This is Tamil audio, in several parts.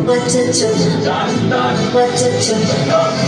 Achacho, achacho, achacho.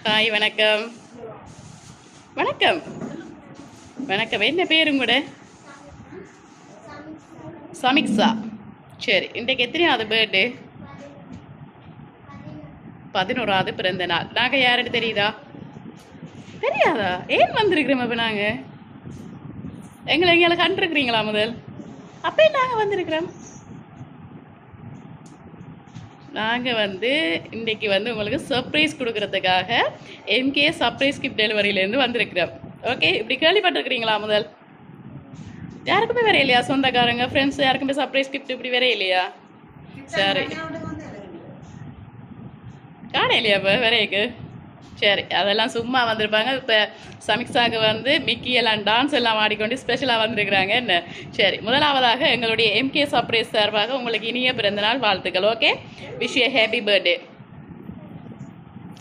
ஹாய் வணக்கம் வணக்கம் வணக்கம் என்ன பேரும் கூட சமிக்ஸா சரி இன்றைக்கு எத்தனையாவது பர்த்டே 11வது பிறந்த நாள் நாங்கள் யாருன்னு தெரியுதா தெரியாதா ஏன் வந்திருக்கிறோம் அப்போ நாங்கள் எங்களை கண்டிருக்கிறீங்களா முதல் அப்போ நாங்கள் வந்திருக்கிறோம் நாங்கள் இன்றைக்கி உங்களுக்கு சர்ப்ரைஸ் கொடுக்கறதுக்காக எம்கே சர்ப்ரைஸ் கிஃப்ட் டெலிவரியிலேருந்து வந்திருக்கிறோம் ஓகே இப்படி கேள்விப்பட்டிருக்கிறீங்களா முதல் யாருக்குமே வேற இல்லையா சொந்தக்காரங்க ஃப்ரெண்ட்ஸ் யாருக்குமே சர்ப்ரைஸ் கிஃப்ட் இப்படி வேற இல்லையா சரி காண இல்லையா இப்போ வேறைக்கு சரி அதெல்லாம் சும்மா வந்திருப்பாங்க இப்போ சமிக்ஸாவுக்கு மிக்கி எல்லாம் டான்ஸ் எல்லாம் ஆடிக்கொண்டு ஸ்பெஷலாக வந்திருக்கிறாங்க என்ன சரி முதலாவதாக எங்களுடைய எம்கே சர்ப்ரைஸ் சார்பாக உங்களுக்கு இனிய பிறந்தநாள் வாழ்த்துக்கள் ஓகே விஷ் ஏ ஹாப்பி பர்த்டே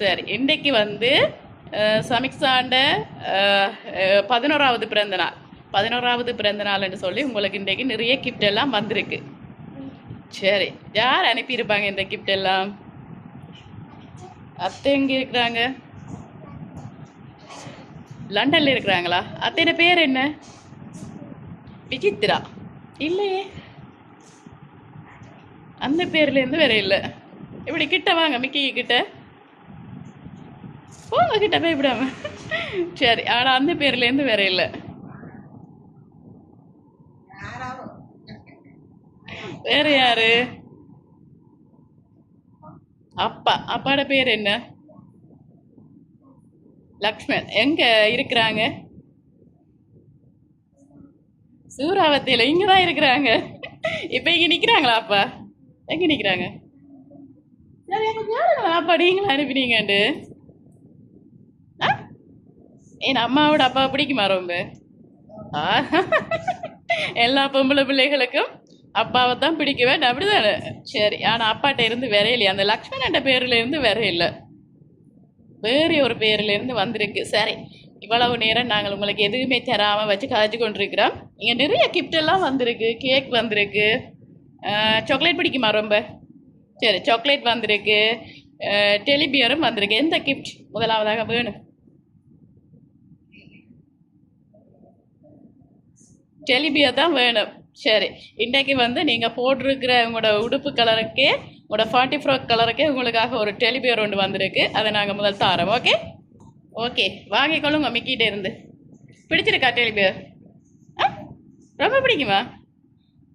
சரி இன்றைக்கு சமிக்ஸாண்ட 11வது பிறந்தநாள் 11வது பிறந்தநாள்னு சொல்லி உங்களுக்கு இன்றைக்கு நிறைய கிஃப்ட் எல்லாம் வந்திருக்கு சரி யார் அனுப்பியிருப்பாங்க இந்த கிஃப்ட் எல்லாம் அத்தை எங்கே இருக்கிறாங்க லண்டனில் இருக்கிறாங்களா அத்தையோட பேர் என்ன விசித்ரா இல்லையே அந்த பேர்லேருந்து வேற இல்லை இப்படி கிட்ட வாங்க மிக்கி கிட்ட போங்க கிட்ட போய் விடாம சரி ஆனால் அந்த பேர்லேருந்து வேற இல்லை வேற யாரு அப்பாட பேர் என்ன லக்ஷ்மண் எங்க இருக்கிறாங்க சூறாவத்தியில இங்கதான் இருக்கிறாங்க இப்ப இங்க நிக்கிறாங்களா அப்பா எங்க நிக்கிறாங்க அப்பா நீங்களும் அனுப்பினீங்கண்டு என் அம்மாவோட அப்பா பிடிக்குமா ரொம்ப? ஆ, எல்லா பொம்பளை பிள்ளைகளுக்கும் அப்பாவை தான் பிடிக்கவே அப்படிதானே? சரி, ஆனா அப்பாட்ட இருந்து வரையிலையே, அந்த லக்ஷ்மணன் பேர்ல இருந்து வரையில, வேறு ஒரு பேர்ல இருந்து வந்திருக்கு. சரி, இவ்வளவு நேரம் நாங்கள் உங்களுக்கு எதுவுமே தராம வச்சு கதைச்சு கொண்டிருக்கிறோம். இங்க நிறைய கிஃப்ட் எல்லாம் வந்திருக்கு. கேக் வந்திருக்கு. சாக்லேட் பிடிக்குமா ரொம்ப? சரி, சாக்லேட் வந்திருக்கு. டெலிபியரும் வந்திருக்கு. எந்த கிஃப்ட் முதலாவதாக வேணும்? டெலிபியர் தான் வேணும். சரி, இன்றைக்கு வந்து நீங்கள் போட்டிருக்கிற உங்களோட உடுப்பு கலருக்கே, உங்களோட 40 ஃப்ராக் கலருக்கே உங்களுக்காக ஒரு டெலிபியர் ஒன்று வந்திருக்கு. அதை நாங்கள் முதல் தாரோம். ஓகே ஓகே, வாங்கிக்கொள்ளுங்க மிக்கிட்ட இருந்து. பிடிச்சிருக்கா டெலிபியர்? ஆ, ரொம்ப பிடிக்குமா?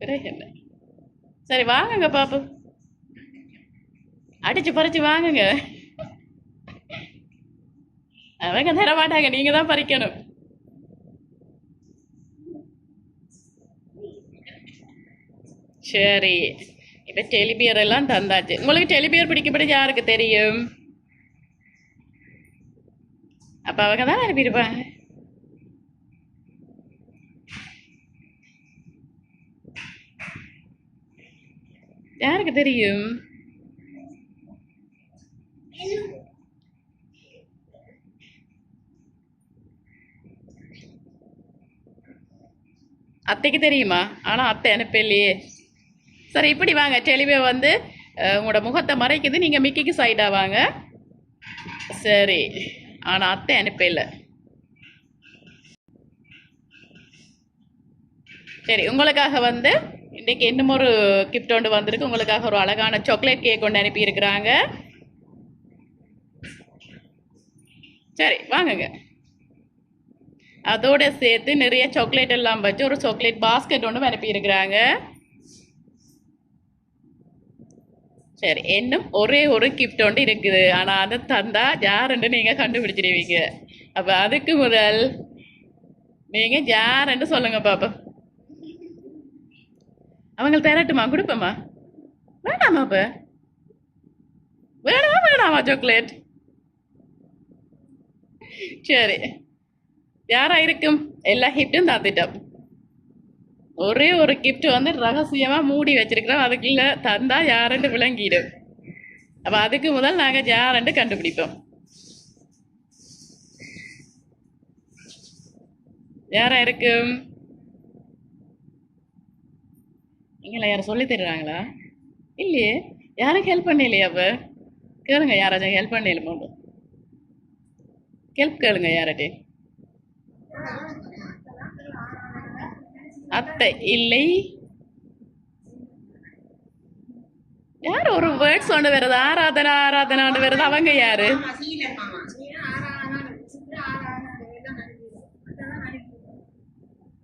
பிறகு என்ன? சரி, வாங்குங்க பாப்பு. அடிச்சு பறிச்சு வாங்குங்க. அவங்க தர மாட்டாங்க, நீங்க தான் பறிக்கணும். சரி, இப்ப டெலிபியர் எல்லாம் தந்தாச்சு. உங்களுக்கு டெலிபியர் பிடிக்கப்படி யாருக்கு தெரியும்? அப்ப அவங்க தான் அனுப்பியிருப்பாங்க. யாருக்கு தெரியும்? அத்தைக்கு தெரியுமா? ஆனா அத்தை அனுப்பலையே. சரி, இப்படி வாங்க. டெலிபியர் வந்து உங்களோட முகத்தை மறைக்குது. நீங்க மிக்கிக்கு சைடா வாங்க. சரி, ஆனா அத்தை அனுப்பல. சரி, உங்களுக்காக வந்து இன்னைக்கு இன்னும் ஒரு கிஃப்ட் ஒன்று வந்திருக்கு. உங்களுக்காக ஒரு அழகான சாக்லேட் கேக் ஒன்று அனுப்பி இருக்கிறாங்க. சரி, வாங்குங்க. அதோட சேர்த்து நிறைய சாக்லேட் எல்லாம் வச்சு ஒரு சாக்லேட் பாஸ்கெட் ஒன்று அனுப்பி இருக்கிறாங்க. சரி, இன்னும் ஒரே ஒரு கிஃப்ட் ஒன்று இருக்குது. ஆனா அதை தந்தா யாருன்னு நீங்க கண்டுபிடிச்சிடுவீங்க. அப்ப அதுக்கு முதல் நீங்க யாருன்னு சொல்லுங்க பாப்பா. அவங்க தரட்டுமா? கொடுப்போமா? வேணாமா? அப்ப வேணாமா வேணாமா சாக்லேட்? சரி, யாரா இருக்கும்? எல்லா கிஃப்டும் தந்துட்டோம். ஒரே ஒரு கிஃப்ட் வந்து ரகசியமா மூடி வச்சிருக்கிறோம். அதுக்குள்ள தந்தா யாருன்னு விளங்கிடும். அப்ப அதுக்கு முதல் நாங்க யாருன்னு கண்டுபிடிப்போம். யாரா இருக்கும்? நீங்களா யாரும் சொல்லி தருவாங்களா? இல்லையே, யாரும் ஹெல்ப் பண்ணலையே. அப்ப கேளுங்க, யாராச்சும் ஹெல்ப் பண்ணல. ஹெல்ப் கேளுங்க யார்கிட்ட. அத்தை இல்லை. யார் ஒரு வேர்ட் சொன்ன வருது? ஆராதனா ஆராதனான்னு வருது. அவங்க யாரு?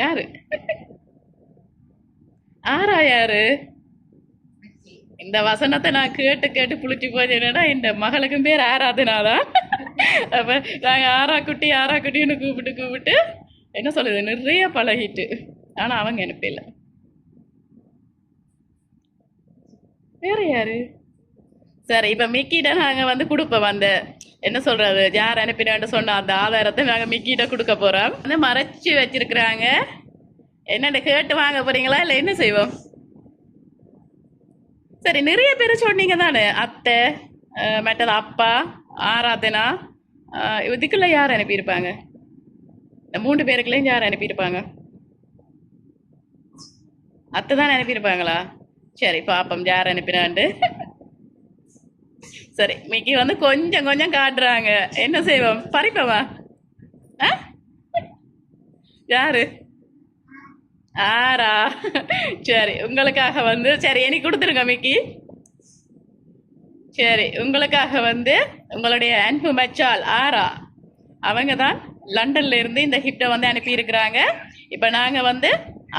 யாரு? ஆரா யாரு? இந்த வசனத்தை நான் கேட்டு கேட்டு புளிச்சு போச்சு. என்னன்னா இந்த மகளுக்கும் பேர் ஆராதனாதான். அப்ப நாங்க ஆரா குட்டின்னு கூப்பிட்டு கூப்பிட்டு என்ன சொல்லுது, நிறைய பழகிட்டு. ஆனா அவங்க அனுப்பல. வேற யாரு? சரி, இப்ப மிக்கிட்ட நாங்க வந்து கொடுப்போம். அந்த என்ன சொல்றது, யார் அனுப்பினான்னு சொன்ன அந்த ஆதாரத்தை நாங்க மிக்கிட்ட கொடுக்க போறோம். வந்து மறைச்சு வச்சிருக்கிறாங்க. என்னன்னு கேட்டு வாங்க போறீங்களா இல்ல என்ன செய்வோம்? சரி, நிறைய பேர் சொன்னீங்க தானே. அத்தை, மற்றது அப்பா, ஆராதனா, இதுக்குள்ள யார் அனுப்பியிருப்பாங்க? இந்த 3 பேருக்குள்ளேயும் யார் அனுப்பியிருப்பாங்க? அத்தை தான் அனுப்பியிருப்பாங்களா? சரி, பாப்போம் யார் அனுப்பினாண்டு. சரி, மிக்கி வந்து கொஞ்சம் கொஞ்சம் காட்டுறாங்க. என்ன செய்வோம்? பறிப்பவா? ஆ? யாரு? ஆரா? சரி, உங்களுக்காக வந்து சரி எனக்கு கொடுத்துருங்க மிக்கி. சரி, உங்களுக்காக வந்து உங்களுடைய அன்பு மச்சால் ஆரா அவங்க தான் லண்டன்ல இருந்து இந்த கிஃப்டை வந்து அனுப்பி இருக்கிறாங்க. இப்போ நாங்க வந்து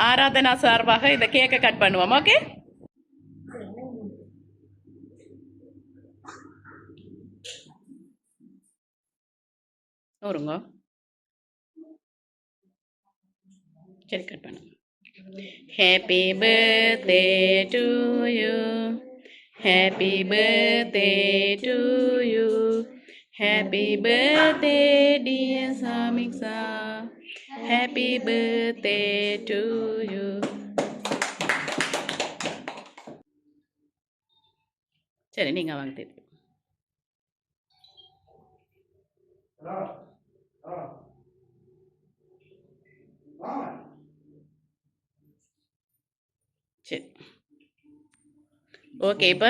ஆராதனா சார்பாக இந்த கேக்கை கட் பண்ணுவோம். ஓகே, வருங்க. சரி, கட் பண்ணுங்க. Happy birthday to you. Happy birthday to you. Happy birthday dear Samiksha, happy birthday to you. சரி நீங்கள் வாங்க தெரியும். சரி ஓகே. இப்போ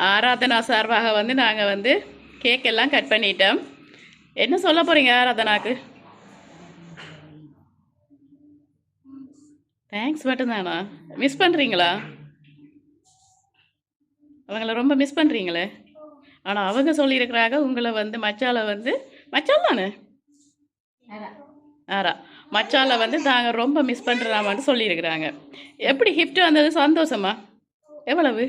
ஆராதனா சார்பாக வந்து நாங்கள் வந்து கேக் எல்லாம் கட் பண்ணிட்டோம். என்ன சொல்ல போகிறீங்க ஆராதனாக்கு? தேங்க்ஸ் மட்டும்தானா? மிஸ் பண்ணுறீங்களா? அவங்கள ரொம்ப மிஸ் பண்ணுறீங்களே. ஆனால் அவங்க சொல்லியிருக்கிறாங்க உங்களை வந்து மச்சால வந்து மச்சால் தானே ஆரா மச்சால வந்து நாங்கள் ரொம்ப மிஸ் பண்ணுறாமான்னு சொல்லியிருக்கிறாங்க. எப்படி gift வந்தது? சந்தோஷமா? எவ்வளவு?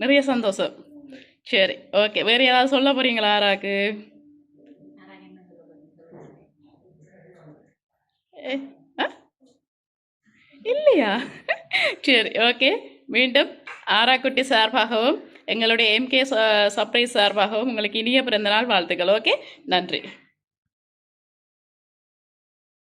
நிறைய சந்தோஷம். சரி ஓகே. வேறு ஏதாவது சொல்ல போகிறீங்களா ஆராக்கு? ஏ, ஆ இல்லையா? சரி ஓகே. மீண்டும் ஆராக்குட்டி சார்பாகவும் எங்களுடைய எம்கே சர்ப்ரைஸ் சார்பாகவும் உங்களுக்கு இனிய பிறந்தநாள் வாழ்த்துக்கள். ஓகே, நன்றி.